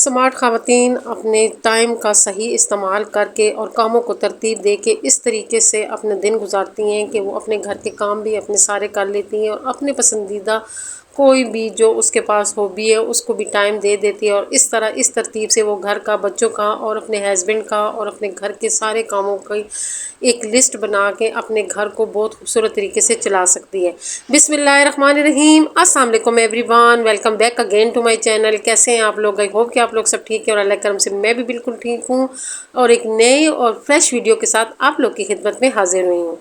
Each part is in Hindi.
स्मार्ट ख़वातीन अपने टाइम का सही इस्तेमाल करके और कामों को तरतीब दे के इस तरीके से अपने दिन गुजारती हैं कि वो अपने घर के काम भी अपने सारे कर लेती हैं और अपने पसंदीदा कोई भी जो उसके पास हॉबी है उसको भी टाइम दे देती है। और इस तरह इस तरतीब से वो घर का, बच्चों का और अपने हस्बैंड का और अपने घर के सारे कामों की एक लिस्ट बना के अपने घर को बहुत खूबसूरत तरीके से चला सकती है। बिस्मिल्लाहिर्रहमानिर्रहीम, अस्सलाम वालेकुम everyone, welcome back again to my channel. कैसे हैं आप लोग? आई होप कि आप लोग सब ठीक है और अल्लाह करम से मैं भी बिल्कुल ठीक हूँ और एक नए और फ्रेश वीडियो के साथ आप लोग की खिदमत में हाजिर हुई हूँ।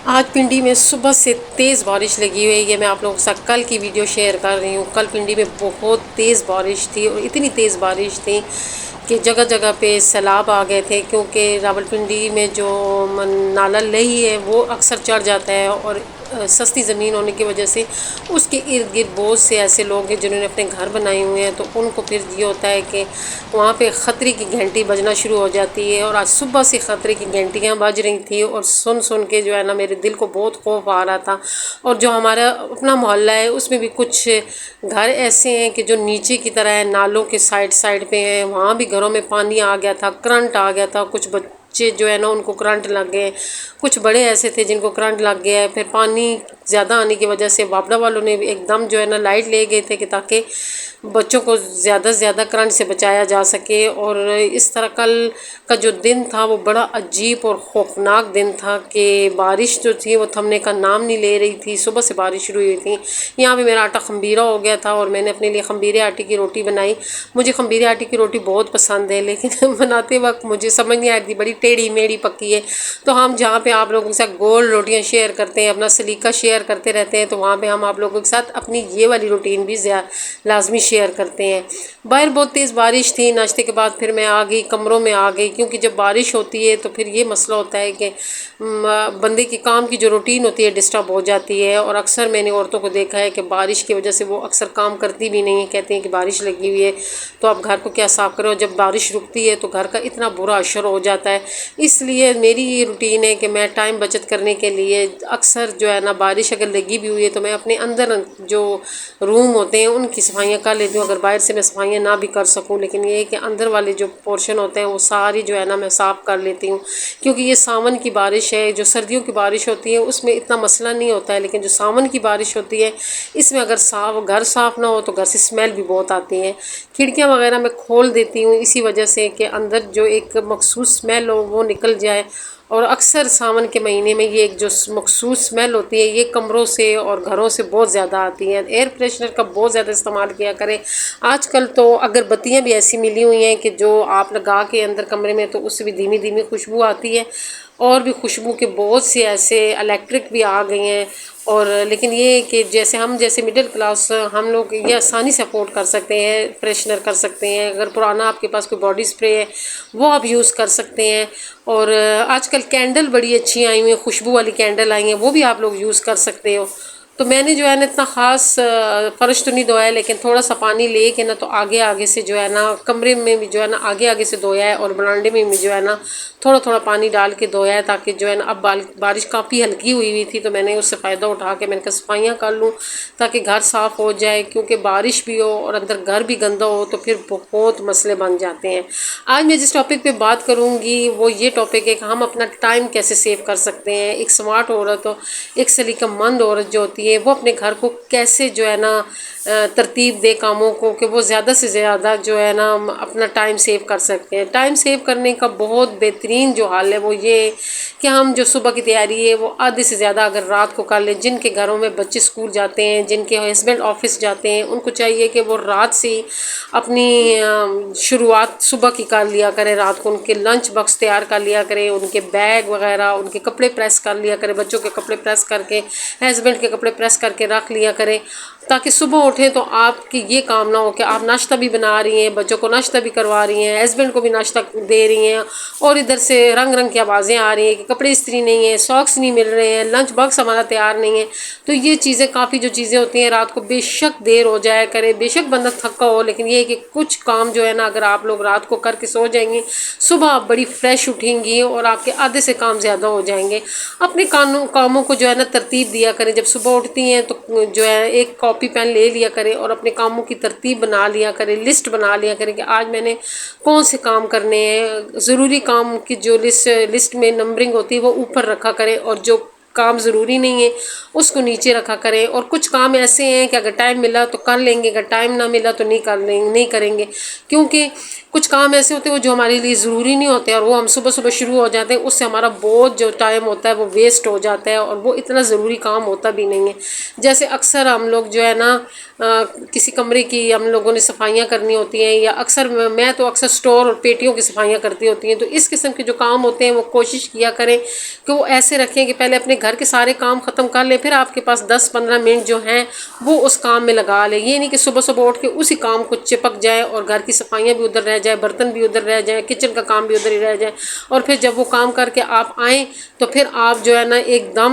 आज पिंडी में सुबह से तेज़ बारिश लगी हुई है। मैं आप लोगों के साथ कल की वीडियो शेयर कर रही हूँ। कल पिंडी में बहुत तेज़ बारिश थी और इतनी तेज़ बारिश थी कि जगह जगह पे सैलाब आ गए थे, क्योंकि रावलपिंडी में जो नाला लही है वो अक्सर चढ़ जाता है और सस्ती ज़मीन होने की वजह से उसके इर्द गिर्द बहुत से ऐसे लोग हैं जिन्होंने अपने घर बनाए हुए हैं। तो उनको फिर ये होता है कि वहाँ पे ख़तरे की घंटी बजना शुरू हो जाती है। और आज सुबह से ख़तरे की घंटियाँ बज रही थी और सुन सुन के जो है ना मेरे दिल को बहुत खौफ आ रहा था। और जो हमारा अपना मोहल्ला है उसमें भी कुछ घर ऐसे हैं कि जो नीचे की तरह है, नालों के साइड साइड पे हैं, वहाँ भी घरों में पानी आ गया था, करंट आ गया था। कुछ बच्चे जो है ना उनको करंट लग गए, कुछ बड़े ऐसे थे जिनको करंट लग गया है। फिर पानी ज़्यादा आने की वजह से वापडा वालों ने एकदम जो है ना लाइट ले गए थे कि ताकि बच्चों को ज़्यादा से ज़्यादा करंट से बचाया जा सके। और इस तरह कल का जो दिन था वो बड़ा अजीब और खौफनाक दिन था कि बारिश जो थी वो थमने का नाम नहीं ले रही थी। सुबह से बारिश शुरू हुई थी। यहाँ पे मेरा आटा खमीरा हो गया था और मैंने अपने लिए खमीरे आटे की रोटी बनाई। मुझे खमीरे आटे की रोटी बहुत पसंद है, लेकिन बनाते वक्त मुझे समझ नहीं आ रही थी, बड़ी टेढ़ी मेढ़ी पकी है। तो हम जहाँ पे आप लोगों के साथ गोल रोटियाँ शेयर करते हैं, अपना सलीका शेयर करते रहते हैं, तो वहाँ पे हम आप लोगों के साथ अपनी ये वाली रूटीन भी लाजमी शेयर करते हैं। बाहर बहुत तेज़ बारिश थी। नाश्ते के बाद फिर मैं आ गई, कमरों में आ गई, क्योंकि जब बारिश होती है तो फिर ये मसला होता है कि बंदे की काम की जो रूटीन होती है डिस्टर्ब हो जाती है। और अक्सर मैंने औरतों को देखा है कि बारिश की वजह से वो अक्सर काम करती भी नहीं है, कहती हैं कि बारिश लगी हुई है तो आप घर को क्या साफ़ करो। जब बारिश रुकती है तो घर का इतना बुरा असर हो जाता है। इसलिए मेरी ये रूटीन है कि मैं टाइम बचत करने के लिए अक्सर जो है ना बारिश अगर लगी भी हुई है तो मैं अपने अंदर जो रूम होते हैं उनकी सफाइयाँ कर लेती हूँ। अगर बाहर से मैं सफाइयाँ ना भी कर सकूँ, लेकिन ये है कि अंदर वाले जो पोर्शन होते हैं वो सारी जो है ना मैं साफ़ कर लेती हूँ। क्योंकि ये सावन की बारिश है। जो सर्दियों की बारिश होती है उसमें इतना मसला नहीं होता है, लेकिन जो सावन की बारिश होती है इसमें अगर घर साफ़ ना हो तो घर से स्मेल भी बहुत आती है। खिड़कियाँ वगैरह मैं खोल देती हूँ इसी वजह से कि अंदर जो एक मखसूस स्मेल हो वो निकल जाए। और अक्सर सावन के महीने में ये एक जो मखसूस स्मेल होती है ये कमरों से और घरों से बहुत ज़्यादा आती है। एयर फ्रेशनर का बहुत ज़्यादा इस्तेमाल किया करें। आजकल तो अगरबत्तियाँ भी ऐसी मिली हुई हैं कि जो आप लगा के अंदर कमरे में तो उससे भी धीमी धीमी खुशबू आती है। और भी खुशबू के बहुत से ऐसे इलेक्ट्रिक भी आ गए हैं। और लेकिन ये कि जैसे हम जैसे मिडिल क्लास हम लोग ये आसानी से अफोर्ड कर सकते हैं, फ्रेशनर कर सकते हैं। अगर पुराना आपके पास कोई बॉडी स्प्रे है वो आप यूज़ कर सकते हैं। और आजकल कैंडल बड़ी अच्छी आई हुई हैं, खुशबू वाली कैंडल आई हैं, वो भी आप लोग यूज़ कर सकते हो। तो मैंने जो है ना इतना ख़ास फ़र्श तो नहीं धोया, लेकिन थोड़ा सा पानी ले के ना तो आगे आगे से जो है ना कमरे में भी जो है ना आगे आगे से धोया है और बरामदे में भी जो है ना थोड़ा थोड़ा पानी डाल के धोया है, ताकि जो है ना अब बारिश काफ़ी हल्की हुई थी तो मैंने उससे फ़ायदा उठा के मैंने कहा सफाइयाँ कर लूँ ताकि घर साफ़ हो जाए। क्योंकि बारिश भी हो और अंदर घर भी गंदा हो तो फिर बहुत मसले बन जाते हैं। आज मैं जिस टॉपिक पे बात करूँगी वो ये टॉपिक है कि हम अपना टाइम कैसे सेव कर सकते हैं। एक स्मार्ट औरत हो, एक सलीकामंद औरत जो होती है वो अपने घर को कैसे जो है ना तरतीब दे कामों को कि वो ज़्यादा से ज़्यादा जो है ना अपना टाइम सेव कर सकते हैं। टाइम सेव करने का बहुत बेहतरीन जो हाल है वो ये है कि हम जो सुबह की तैयारी है वो आधे से ज़्यादा अगर रात को कर लें। जिनके घरों में बच्चे स्कूल जाते हैं, जिनके हस्बैंड ऑफिस जाते हैं, उनको चाहिए कि वो रात से ही अपनी शुरुआत सुबह की कर लिया करें। रात को उनके लंच बॉक्स तैयार कर लिया करें, उनके बैग वगैरह, उनके कपड़े प्रेस कर लिया करें, बच्चों के कपड़े प्रेस करके, हस्बैंड के कपड़े प्रेस करके रख लिया करें, ताकि सुबह उठें तो आपकी ये काम ना हो कि आप नाश्ता भी बना रही हैं, बच्चों को नाश्ता भी करवा रही हैं, हस्बैंड को भी नाश्ता दे रही हैं, और इधर से रंग रंग की आवाज़ें आ रही हैं कि कपड़े इस्त्री नहीं है, सॉक्स नहीं मिल रहे हैं, लंच बॉक्स हमारा तैयार नहीं है। तो ये चीज़ें काफ़ी जो चीज़ें होती हैं, रात को बेशक देर हो जाया करे, बेशक बंदा थका हो, लेकिन ये है कि कुछ काम जो है ना, अगर आप लोग रात को करके सो जाएंगे, सुबह आप बड़ी फ्रेश उठेंगी और आपके आधे से काम ज़्यादा हो जाएंगे। अपने कामों को जो है ना तरतीब दिया करें। जब सुबह उठती हैं तो जो है एक कॉपी पेन ले लिया करें और अपने कामों की तरतीब बना लिया करें, लिस्ट बना लिया करें कि आज मैंने कौन से काम करने हैं। ज़रूरी काम की जो लिस्ट में नंबरिंग होती है वो ऊपर रखा करें, और जो काम ज़रूरी नहीं है उसको नीचे रखा करें। और कुछ काम ऐसे हैं कि अगर टाइम मिला तो कर लेंगे, अगर टाइम ना मिला तो नहीं करेंगे, क्योंकि कुछ काम ऐसे होते हैं वो जो हमारे लिए ज़रूरी नहीं होते और वो हम सुबह सुबह शुरू हो जाते हैं, उससे हमारा बहुत जो टाइम होता है वो वेस्ट हो जाता है और वो इतना ज़रूरी काम होता भी नहीं है। जैसे अक्सर हम लोग जो है ना किसी कमरे की हम लोगों ने सफाइयाँ करनी होती हैं, या अक्सर मैं तो अक्सर स्टोर और पेटियों की सफाइयाँ करती होती हैं। तो इस किस्म के जो काम होते हैं वो कोशिश किया करें कि वो ऐसे रखें कि पहले अपने घर के सारे काम ख़त्म कर लें, फिर आपके पास 10-15 मिनट जो हैं वो उस काम में लगा लें। ये नहीं कि सुबह सुबह उठ के उसी काम को चिपक जाए और घर की सफाइयाँ भी उधर रह जाए, बर्तन भी उधर रह जाए, किचन का काम भी उधर ही रह जाए, और फिर जब वो काम करके आप आएँ तो फिर आप जो है ना एकदम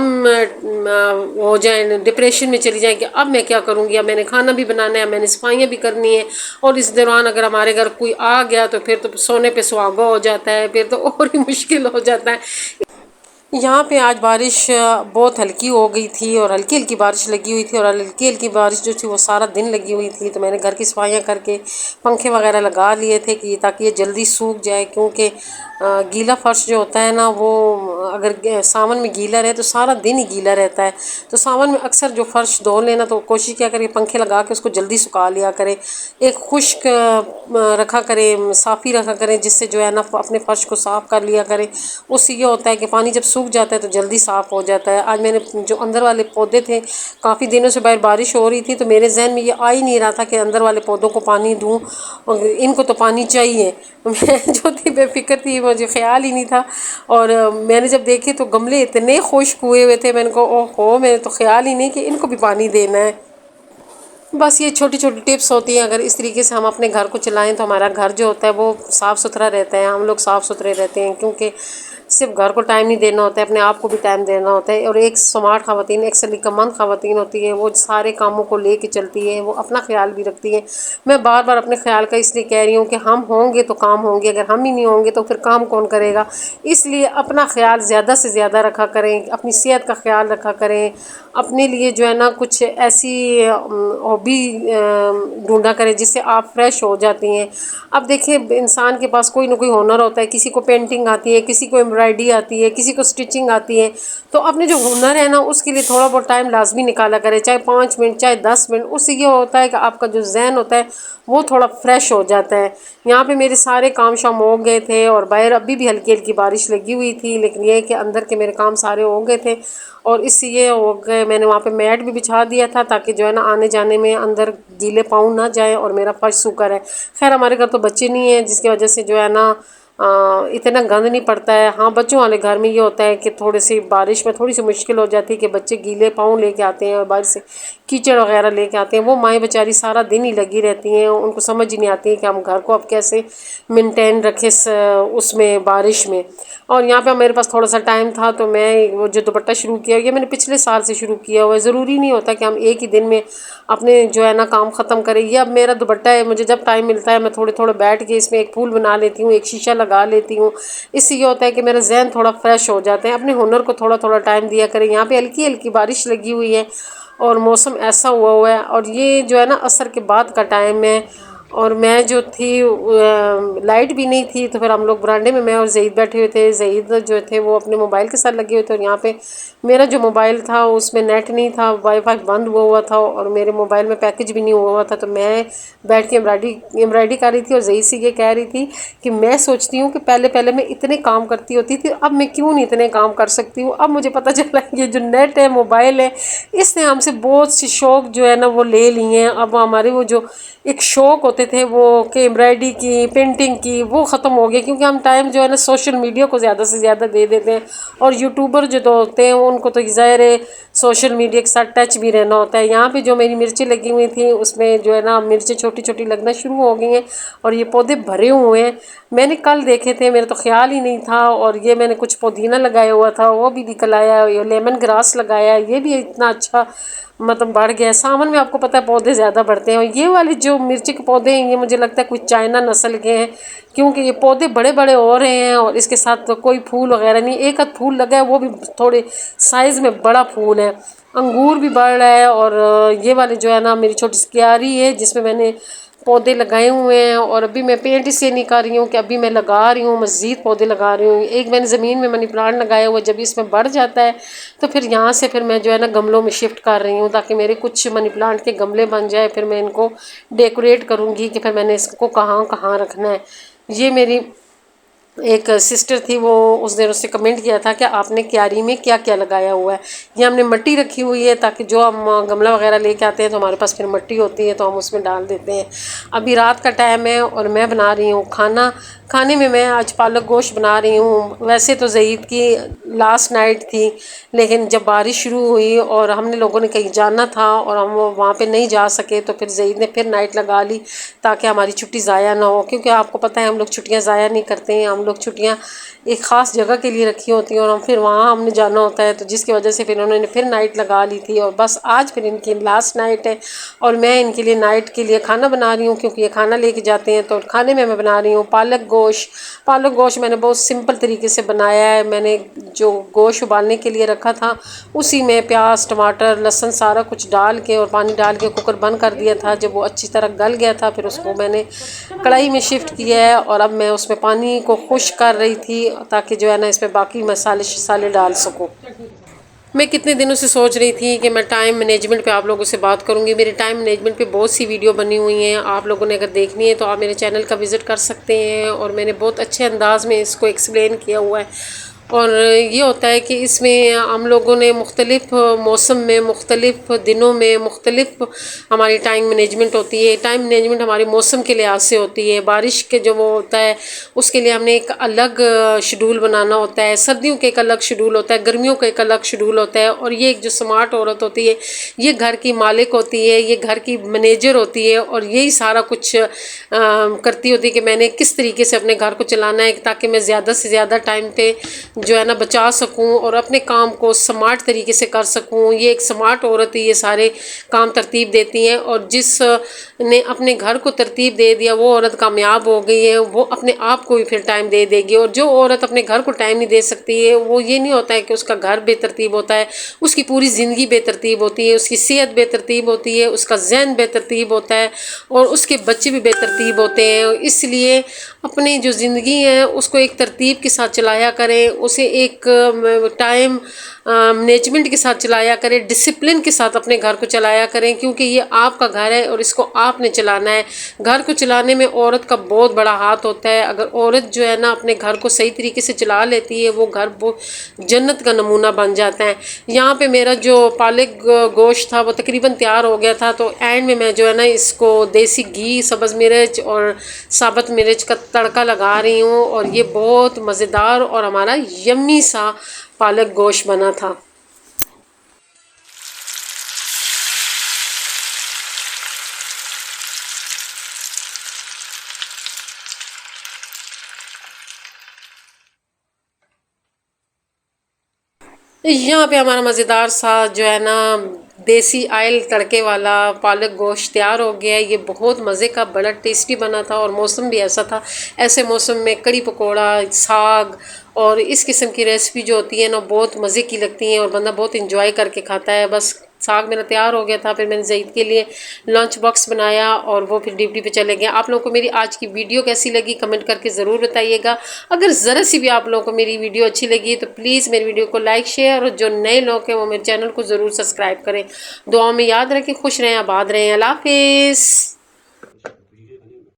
हो जाए, डिप्रेशन में चली जाएँ कि अब मैं क्या करूँगी, अब मैंने खाना भी बनाना है, मैंने सफाइयाँ भी करनी है। और इस दौरान अगर हमारे घर कोई आ गया तो फिर तो सोने पे सुहागा हो जाता है, फिर तो और ही मुश्किल हो जाता है। यहाँ पे आज बारिश बहुत हल्की हो गई थी और हल्की हल्की बारिश लगी हुई थी, और हल्की हल्की बारिश जो थी वो सारा दिन लगी हुई थी। तो मैंने घर की सफाइयाँ करके पंखे वगैरह लगा लिए थे कि ताकि ये जल्दी सूख जाए, क्योंकि गीला फर्श जो होता है ना वो अगर सावन में गीला रहे तो सारा दिन ही गीला रहता है। तो सावन में अक्सर जो फर्श धो लेना तो कोशिश किया करें पंखे लगा के उसको जल्दी सुखा लिया करें, एक खुश्क रखा करें, साफ़ी रखा करें, जिससे जो है ना अपने फर्श को साफ़ कर लिया करें। उससे ये होता है कि पानी जब सूख जाता है तो जल्दी साफ़ हो जाता है। आज मैंने जो अंदर वाले पौधे थे, काफ़ी दिनों से बाहर बारिश हो रही थी तो मेरे जहन में ये आ ही नहीं रहा था कि अंदर वाले पौधों को पानी दूँ, इनको तो पानी चाहिए। मैं जो थी बेफिक्र थी, मुझे ख्याल ही नहीं था। और मैंने जब देखे तो गमले इतने खुश्क हुए हुए थे, मैंने कहा ओहो, मैंने तो ख्याल ही नहीं कि इनको भी पानी देना है। बस ये छोटी छोटी टिप्स होती हैं, अगर इस तरीके से हम अपने घर को चलाएं तो हमारा घर जो होता है वो साफ़ सुथरा रहता है, हम लोग साफ़ सुथरे रहते हैं। क्योंकि सिर्फ घर को टाइम नहीं देना होता है, अपने आप को भी टाइम देना होता है। और एक स्मार्ट ख़वातीन, एक सलीकामंद ख़वातीन होती है, वो सारे कामों को ले कर चलती है, वो अपना ख्याल भी रखती है। मैं बार बार अपने ख्याल का इसलिए कह रही हूँ कि हम होंगे तो काम होंगे, अगर हम ही नहीं होंगे तो फिर काम कौन करेगा। इसलिए अपना ख्याल ज़्यादा से ज़्यादा रखा करें, अपनी सेहत का ख्याल रखा करें, अपने लिए जो है ना कुछ ऐसी हॉबी ढूंढा करें जिससे आप फ्रेश हो जाती हैं। अब देखिए, इंसान के पास कोई ना कोई हुनर होता है, किसी को पेंटिंग आती है, किसी को एम्ब्रॉयडरी आती है, किसी को स्टिचिंग आती है। तो अपने जो हुनर है ना उसके लिए थोड़ा बहुत टाइम लाजमी निकाला करें, चाहे 5 मिनट चाहे 10 मिनट। उससे ये होता है कि आपका जो जहन होता है वो थोड़ा फ्रेश हो जाता है। यहाँ पे मेरे सारे काम शाम हो गए थे और बाहर अभी भी हल्की हल्की बारिश लगी हुई थी, लेकिन ये है कि अंदर के मेरे काम सारे हो गए थे और इससे ये हो गए। मैंने वहाँ पे मैट भी बिछा दिया था ताकि जो है ना आने जाने में अंदर गीले पाँव ना जाए और मेरा फर्श सूखा रहे। खैर हमारे घर तो बच्चे नहीं हैं, जिसकी वजह से जो है ना इतना गंद नहीं पड़ता है। हाँ, बच्चों वाले घर में ये होता है कि थोड़ी सी बारिश में थोड़ी सी मुश्किल हो जाती है कि बच्चे गीले पाँव लेके आते हैं और बारिश से कीचड़ वगैरह लेके आते हैं। वो माएँ बेचारी सारा दिन ही लगी रहती हैं, उनको समझ ही नहीं आती है कि हम घर को अब कैसे मेंटेन रखें उसमें बारिश में। और यहाँ पे मेरे पास थोड़ा सा टाइम था तो मैं वो जो दुपट्टा शुरू किया, ये मैंने पिछले साल से शुरू किया हुआ है। ज़रूरी नहीं होता कि हम एक ही दिन में अपने जो है ना काम ख़त्म करें। ये अब मेरा दुपट्टा है, मुझे जब टाइम मिलता है मैं थोड़े थोड़े बैठ के इसमें एक फूल बना लेती हूँ, एक शीशा लगा लेती हूँ। इससे ये होता है कि मेरा जहन थोड़ा फ्रेश हो जाता है। अपने हुनर को थोड़ा थोड़ा टाइम दिया करें। यहाँ पे हल्की हल्की बारिश लगी हुई है और मौसम ऐसा हुआ है, और ये जो है ना असर के बाद का टाइम है। और मैं जो थी लाइट भी नहीं थी, तो फिर हम लोग बरांडे में मैं और ज़ईद बैठे हुए थे। ज़ईद जो थे वो अपने मोबाइल के साथ लगे हुए थे और यहाँ पे मेरा जो मोबाइल था उसमें नेट नहीं था, वाईफाई बंद हुआ था और मेरे मोबाइल में पैकेज भी नहीं हुआ था। तो मैं बैठ के एम्ब्रॉयडरी कर रही थी और ज़ईद से ये कह रही थी कि मैं सोचती हूँ कि पहले पहले मैं इतने काम करती होती थी, अब मैं क्यों नहीं इतने काम कर सकती हूँ। अब मुझे पता चला ये जो नेट है, मोबाइल है, इसने हमसे बहुत सी शौक़ जो है ना वो ले लिए हैं। अब हमारे वो जो एक शौक़ होते होते थे वो कि एम्ब्रॉयडरी की, पेंटिंग की, वो ख़त्म हो गया क्योंकि हम टाइम जो है ना सोशल मीडिया को ज़्यादा से ज़्यादा दे देते हैं। और यूट्यूबर जो तो होते हैं उनको तो ज़ाहिर है सोशल मीडिया के साथ टच भी रहना होता है। यहाँ पे जो मेरी मिर्ची लगी हुई थी उसमें जो है ना मिर्ची छोटी छोटी लगना शुरू हो गई हैं और ये पौधे भरे हुए हैं। मैंने कल देखे थे, मेरा तो ख्याल ही नहीं था। और ये मैंने कुछ पुदीना लगाया हुआ था वो भी निकल आया, ये लेमन ग्रास लगाया, ये भी इतना अच्छा मतलब बढ़ गया। सावन में आपको पता है पौधे ज़्यादा बढ़ते हैं। और ये वाले जो मिर्ची के पौधे हैं ये मुझे लगता है कुछ चाइना नस्ल के हैं क्योंकि ये पौधे बड़े बड़े हो रहे हैं और इसके साथ तो कोई फूल वगैरह नहीं, एक आध फूल लगा है वो भी थोड़े साइज़ में बड़ा फूल है। अंगूर भी बढ़ रहा है। और ये वाले जो है ना मेरी छोटी सी क्यारी है जिसमें मैंने पौधे लगाए हुए हैं। और अभी मैं पेंट इसलिए नहीं कर रही हूँ कि अभी मैं लगा रही हूँ, मज़ीद पौधे लगा रही हूँ। एक मैंने ज़मीन में मनी प्लांट लगाया हुआ, जब इसमें बढ़ जाता है तो फिर यहाँ से फिर मैं जो है ना गमलों में शिफ्ट कर रही हूँ ताकि मेरे कुछ मनी प्लांट के गमले बन जाए। फिर मैं इनको डेकोरेट करूँगी कि फिर मैंने इसको कहाँ कहाँ रखना है। ये मेरी एक सिस्टर थी, वो उसने उससे कमेंट किया था कि आपने क्यारी में क्या क्या लगाया हुआ है। ये हमने मिट्टी रखी हुई है ताकि जो हम गमला वगैरह लेके आते हैं तो हमारे पास फिर मिट्टी होती है तो हम उसमें डाल देते हैं। अभी रात का टाइम है और मैं बना रही हूँ खाना। खाने में मैं आज पालक गोश्त बना रही हूँ। वैसे तो ज़ईद की लास्ट नाइट थी लेकिन जब बारिश शुरू हुई और हमने लोगों ने कहीं जाना था और हम वहाँ पे नहीं जा सके तो फिर ज़ईद ने फिर नाइट लगा ली ताकि हमारी छुट्टी ज़ाया ना हो। क्योंकि आपको पता है हम लोग छुट्टियाँ ज़ाया नहीं करते हैं, हम लोग छुट्टियाँ एक ख़ास जगह के लिए रखी होती हैं और हम फिर वहाँ हमने जाना होता है तो जिसकी वजह से फिर उन्होंने फिर नाइट लगा ली थी। और बस आज फिर इनकी लास्ट नाइट है और मैं इनके लिए नाइट के लिए खाना बना रही हूँ क्योंकि ये खाना लेके जाते हैं। तो खाने में मैं बना रही हूँ पालक गोश्त। पालक गोश्त मैंने बहुत सिंपल तरीके से बनाया है। मैंने जो गोश्त उबालने के लिए रखा था उसी में प्याज, टमाटर, लहसुन सारा कुछ डाल के और पानी डाल के कुकर बंद कर दिया था। जब वो अच्छी तरह गल गया था फिर उसको मैंने कढ़ाई में शिफ्ट किया है और अब मैं उसमें पानी को खुश्क कर रही थी ताकि जो है ना इसमें बाकी मसाले शसाले डाल सकूँ। मैं कितने दिनों से सोच रही थी कि मैं टाइम मैनेजमेंट पे आप लोगों से बात करूंगी। मेरे टाइम मैनेजमेंट पे बहुत सी वीडियो बनी हुई हैं, आप लोगों ने अगर देखनी है तो आप मेरे चैनल का विज़िट कर सकते हैं। और मैंने बहुत अच्छे अंदाज में इसको एक्सप्लेन किया हुआ है। और ये होता है कि इसमें हम लोगों ने मुख्तलिफ़ मौसम में, मुख्तलिफ़ दिनों में मुख्तलिफ़ हमारी टाइम मैनेजमेंट होती है। टाइम मैनेजमेंट हमारे मौसम के लिहाज से होती है। बारिश के जो वो होता है उसके लिए हमने एक अलग शेड्यूल बनाना होता है, सर्दियों के एक अलग शेड्यूल होता है, गर्मियों का एक अलग शेड्यूल होता है। और ये एक जो स्मार्ट औरत होती है ये घर की मालिक होती है, ये घर की मैनेजर होती है और यही सारा कुछ करती होती है कि मैंने किस तरीके से अपने घर को चलाना है ताकि मैं ज़्यादा से ज़्यादा टाइम पे जो है ना बचा सकूं और अपने काम को स्मार्ट तरीके से कर सकूं। ये एक स्मार्ट औरत ही ये सारे काम तरतीब देती हैं और जिस ने अपने घर को तरतीब दे दिया वो औरत कामयाब हो गई है, वो अपने आप को भी फिर टाइम दे देगी। और जो औरत अपने घर को टाइम नहीं दे सकती है वो ये नहीं होता है कि उसका घर बेतरतीब होता है, उसकी पूरी ज़िंदगी बेतरतीब होती है, उसकी सेहत बेतरतीब होती है, उसका जहन बेतरतीब होता है और उसके बच्चे भी बेतरतीब होते हैं। इसलिए अपनी जो ज़िंदगी है उसको एक तरतीब के साथ चलाया करें, उसे एक टाइम मैनेजमेंट के साथ चलाया करें, डिसिप्लिन के साथ अपने घर को चलाया करें क्योंकि ये आपका घर है और इसको आपने चलाना है। घर को चलाने में औरत का बहुत बड़ा हाथ होता है। अगर औरत जो है ना अपने घर को सही तरीके से चला लेती है वो घर वो जन्नत का नमूना बन जाता है। यहाँ पे मेरा जो पालक गोश्त था वो तकरीबन तैयार हो गया था तो एंड में मैं जो है ना इसको देसी घी, सब्ज़ मिर्च और साबुत मिर्च का तड़का लगा रही हूँ और ये बहुत मज़ेदार और हमारा यम्मी सा पालक गोश्त बना था। यहाँ पे हमारा मज़ेदार सा जो है ना देसी आयल तड़के वाला पालक गोश्त तैयार हो गया है। ये बहुत मज़े का बड़ा टेस्टी बना था और मौसम भी ऐसा था। ऐसे मौसम में कड़ी पकोड़ा, साग और इस किस्म की रेसिपी जो होती है ना बहुत मज़े की लगती हैं और बंदा बहुत इंजॉय करके खाता है। बस साग मेरा तैयार हो गया था, फिर मैंने ज़ईद के लिए लंच बॉक्स बनाया और वो फिर ड्यूटी पे चले गए। आप लोगों को मेरी आज की वीडियो कैसी लगी कमेंट करके ज़रूर बताइएगा। अगर ज़रा सी भी आप लोगों को मेरी वीडियो अच्छी लगी तो प्लीज़ मेरी वीडियो को लाइक, शेयर और जो नए लोग हैं वो मेरे चैनल को ज़रूर सब्सक्राइब करें। दुआ में याद रखें, खुश रहें, आबाद रहें। अल्लाह हाफिज़।